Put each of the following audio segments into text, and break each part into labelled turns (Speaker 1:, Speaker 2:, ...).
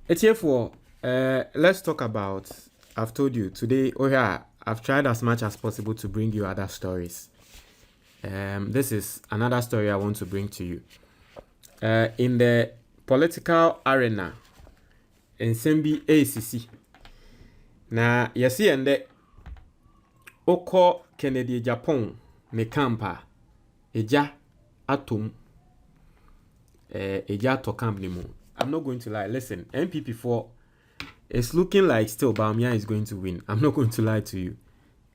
Speaker 1: It's here for let's talk about. I've told you today. Oh yeah, I've tried as much as possible to bring you other stories. This is another story I want to bring to you. In the political arena, in Sembi ACC. Na yesi ende oko Kennedy Agyapong ne campa eja atom eja to camp ni mu. I'm not going to lie. Listen, MPP4, it's looking like still Bawumia is going to win. I'm not going to lie to you.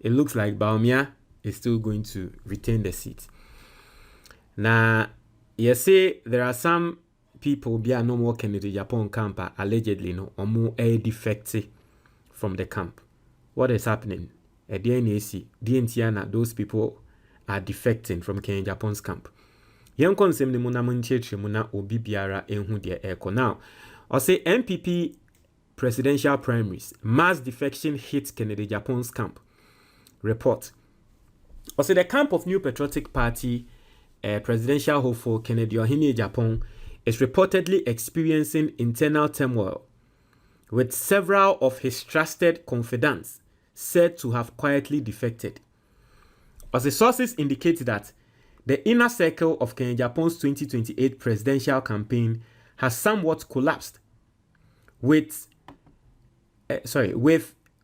Speaker 1: It looks like Bawumia is still going to retain the seat. Now, you say there are some people be no more Kennedy Agyapong camp allegedly no or more defected from the camp. What is happening? At the DNC, those people are defecting from Kennedy Agyapong's camp. Young consem ni muna muncheche muna obi biara enhu de eko. Now, I say MPP presidential primaries, mass defection hits Kennedy Agyapong's camp. Report. I say the camp of New Patriotic Party presidential hopeful Kennedy Agyapong is reportedly experiencing internal turmoil, with several of his trusted confidants said to have quietly defected. As the sources indicate that the inner circle of Kennedy Agyapong's 2028 presidential campaign has somewhat collapsed, with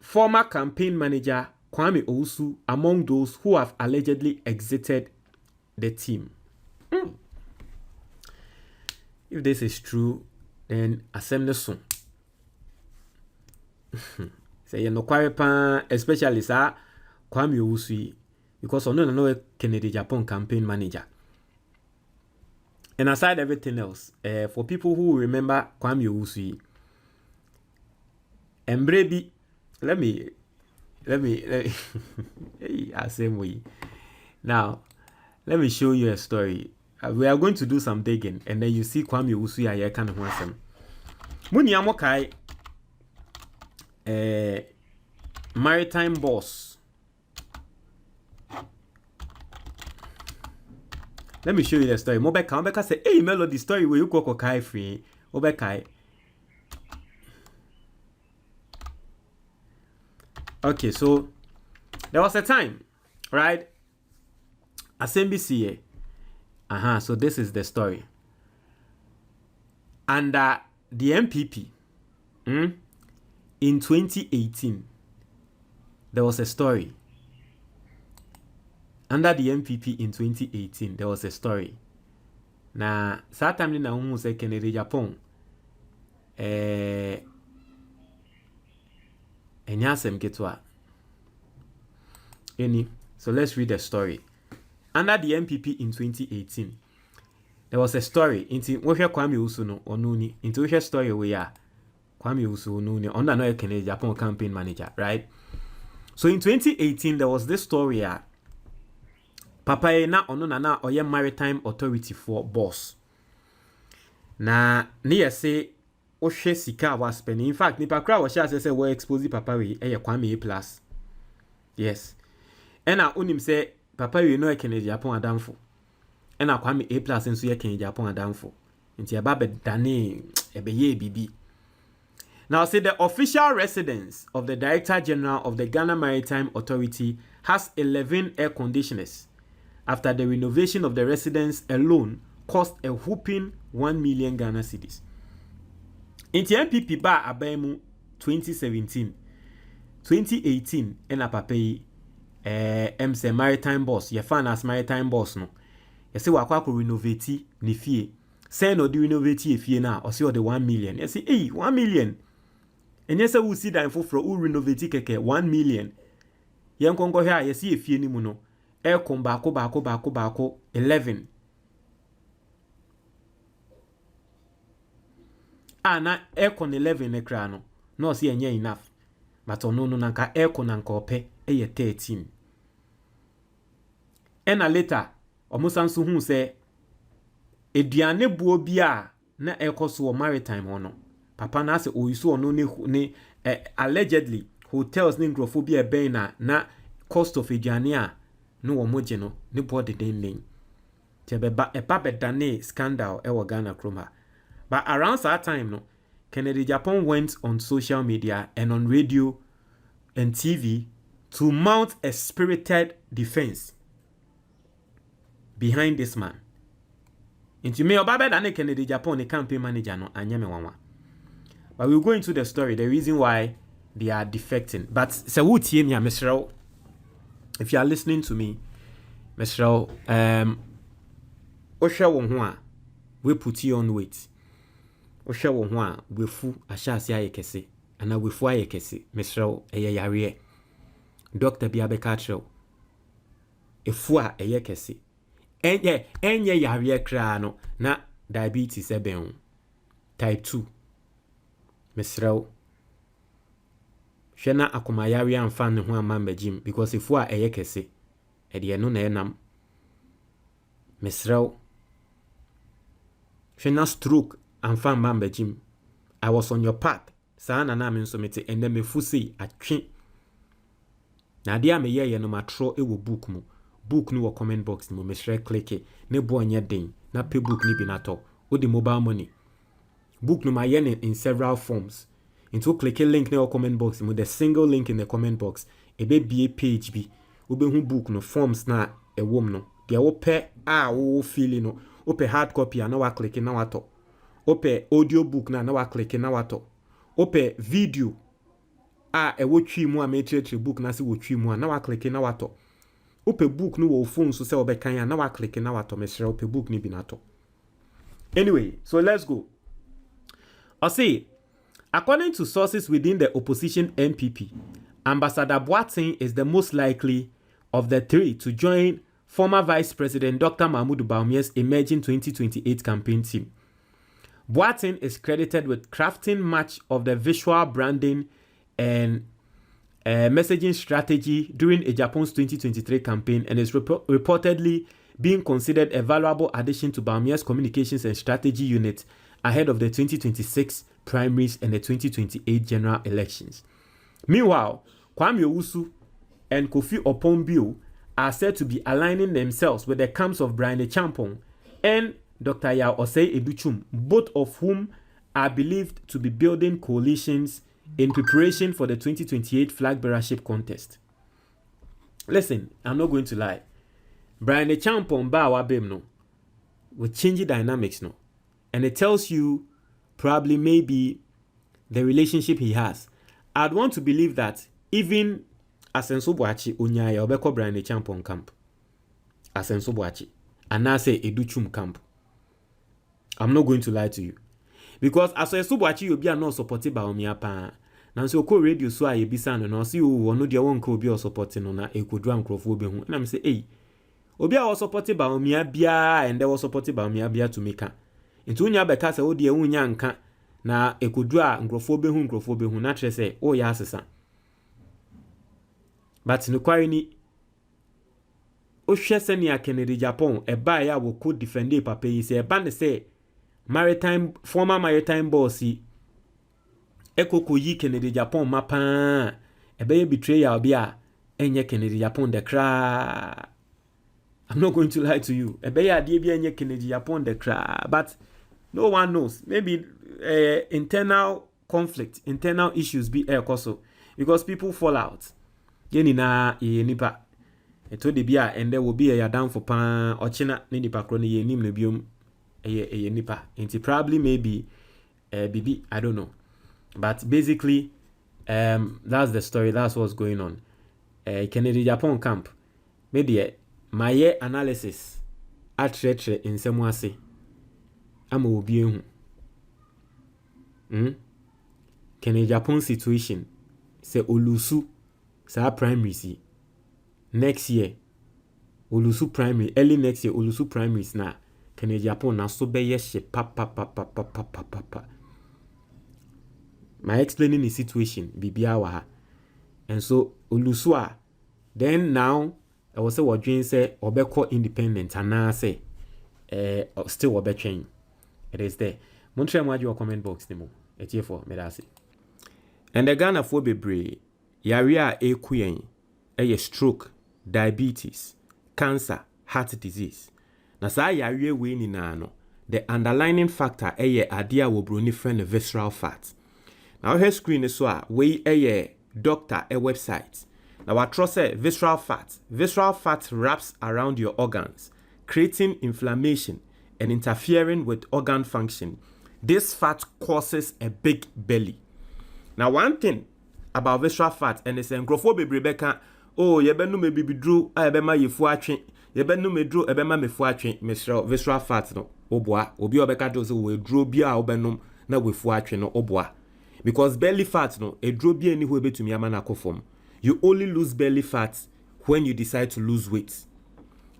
Speaker 1: former campaign manager Kwame Owusu among those who have allegedly exited the team. If this is true, then assemble soon. Say no kware especially sa Kwame Owusu, because I know Kennedy Agyapong campaign manager. And aside everything else, for people who remember Kwame Owusu, Mbrebi, let me same way. Now, let me show you a story. We are going to do some digging, and then you see Kwame Owusu ya kind of handsome. Muni amokai Maritime boss. Let me show you the story. Mobeka say, hey, Melody story where you go kai free. Obekai. Okay, so there was a time, right? SMBC. So this is the story. Under the MPP, in 2018, there was a story. Under the MPP in 2018, there was a story. Now, certainly now we say Kennedy Agyapong. So let's read the story. Under the MPP in 2018, there was a story. Into we hear Kwame Owusu no onuni. Into we hear story we are Kwame Owusu onuni. Under no Kennedy Agyapong campaign manager, right? So in 2018, there was this story. Papa na ono na oye Maritime Authority for boss. Na ne say ohwe sika was spending. In fact, nipa kra wo sha say we expose papa we Kwame A+. Yes. Ena unim say papa we no Kennedy Agyapong adamfo. Ena Kwame A+ nso ye Kennedy Agyapong adamfo. Nti eba be dane ebeye bibi. Now say the official residence of the Director General of the Ghana Maritime Authority has 11 air conditioners. After the renovation of the residence alone cost a whopping 1 million Ghana cedis. In the MPP bar abemu 2017, 2018, and apapei MC Maritime boss, ye fan as Maritime boss no. You see wakwa ko renovate ni fie. Say no di renovate ye fie na or see the 1 million. You see 1 million. And yes we see that info from who renovate keke 1 million. Yen kongo here you see fie ni mu no. Aircon bako 11. Na aircon 11 ekra no. No see enye enough. But no nanka aircon nanka ope 13. Ena later, omusansu hu se eduane buo bia na ekoso Maritime hono. Papa na se oyiso ono ne allegedly hotels ne ngrophobia ben na cost of eduane a no womoje no ne body den tebeba dane scandal e wo Ghana kroma. But around that time no Kennedy Agyapong went on social media and on radio and TV to mount a spirited defense behind this man. Into me, Obaba and Kennedy Agyapong, the campaign manager, no, Anyame Wanwa. But we'll go into the story, the reason why they are defecting. But so who team ya, Mr. If you are listening to me, Mr. Osha wonwa, we put you on weight. Osha wonwa, we fu ashasi ayekese, and we fu ayekese, Mr. Eyayare. Dr. Biabekatro, efua ayekese. Enye yare krano na diabetes eben type 2. Mr. Shena akumayari amfa ne ho amamba jim because efua ayekese. Ede no na enam. Mr. Shena stroke amfa amamba jim. I was on your path. Sa na na me nso mete ende me fusi atwe. Na dia me ye no matro ewo book mu. Book no comment box ni mo mesre click ne bo anya den na pay book ni bi na to o the mobile money book no ma yen in several forms into click a link na comment box mo the single link in the comment box e be bie page bi o be hu book no forms na e wom no de wo pe wo feel no o pe hard copy na wa click na wa to o pe audio book na wa click na wa to o pe video e wo twi mu a me book na se wo twi mu na wa click na wa to ope book no wo phone so say obekan ya na wa click na wa to mesre ope book ni bi na to. Anyway, so let's go. I say, according to sources within the opposition MPP, Ambassador Boateng is the most likely of the three to join former Vice President Dr. Mahmoud Bawumia's emerging 2028 campaign team. Boateng is credited with crafting much of the visual branding and messaging strategy during Agyapong's 2023 campaign and is reportedly being considered a valuable addition to Bawumia's communications and strategy unit ahead of the 2026 primaries and the 2028 general elections. Meanwhile, Kwame Owusu and Kofi Opon-Bio are said to be aligning themselves with the camps of Bryan Acheampong and Dr. Yao Osei Educhum, both of whom are believed to be building coalitions in preparation for the 2028 flag bearership contest. Listen, I'm not going to lie. Bryan Acheampong ba wa bem no will change the dynamics no. And it tells you probably maybe the relationship he has. I'd want to believe that even Asenso Boachi Onyaya obeko Bryan Acheampong camp. Asenso Boachi. And now say Educhum camp. I'm not going to lie to you. Because Asenso Boachi you be not supported by Bawumia pa. Now so ko radio so aye bisa no see wo no de won ka obi o supporting no na ekodru ankrofo be hu. Na me say eh obi a was supported by Bawumia bia and there was supported by Bawumia bia to make. Nti unya beka se wo de unya nka na ekodru a ankrofo be hu na tre say o ya asesa. But no kwari ni o hwe se ne Kennedy Agyapong e ba ya wo ko defend papa yi se e ba ne say Maritime former Maritime boss ekoko yi Kennedy Agyapong mapa ebe betrayal bia enye Kennedy Agyapong de kra. I'm not going to lie to you. Ebe ya de bia enye Kennedy Agyapong de kra, but no one knows. Maybe internal conflict, internal issues be also because people fall out. Yeni na ye nipa eto de bia and there will be a down for pan ochina ni nipa kro ne ye nim ne biom ye nipa. Inti probably maybe bibi, I don't know. But basically, that's the story. That's what's going on. Kennedy Agyapong camp. Maybe my analysis at tretre in some way. I'm a be Kennedy Agyapong situation. Say Olusu, sa primaries next year. Olusu primary early next year. Olusu primaries na Kennedy Agyapong na so be she pa. My explaining the situation, bibia wa. And so Olusua, then now I was say what Jane say obeko independent and now say still obe change. It is there. Montreal mwaji wa comment box nimo. Etie for medasi. And the Ghana for bebre yaria kuyen stroke, diabetes, cancer, heart disease. Na sa yaria we ni na no. the underlying factor idea wo broni friend visceral fat. Now her screen is so we doctor a website. Now what trust visceral fat. Visceral fat wraps around your organs, creating inflammation and interfering with organ function. This fat causes a big belly. Now one thing about visceral fat and it's engrofo Rebecca, oh yebenu me bibidru ebema yefu atwe, yebenu me dru ebema mefu atwe, visceral fat no oboa, obi obeka do so we dru bia obenum na wefu atwe no oboa. Because belly fat no e dru bia ni ho betumi ama na akofom. You only lose belly fat when you decide to lose weight.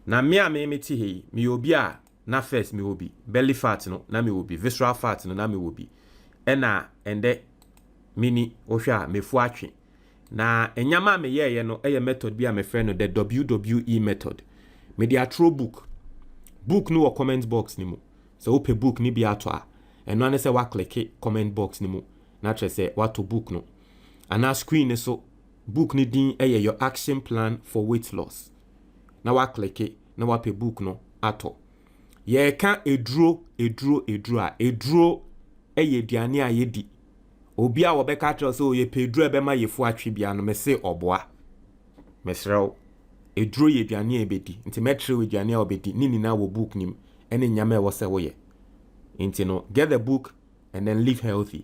Speaker 1: Na me meti he, me obi a na first me obi belly fat no na me obi visceral fat no na me obi. Ena ende mini ohwa mefu atwe. Na enyama me ye no method bi a me friend no the WWE method. Me dey atro book no or comment box ni mu. So open book ni bi ato a eno ane se wa click comment box ni mu na tre se wa to book no. Ana screen so book ni din your action plan for weight loss. Na wa click na wa pe book no ato. Ye ka eduro aduane a yedi. Obi a wobeka tro so ye pedro ebema yefu atwe bia no me se oboa. Mesrew eduro ye aduane ebedi. Nti metre we aduane a obedi ni na wo book nim ene nyama e wo se wo ye. Nti no get the book and then live healthy.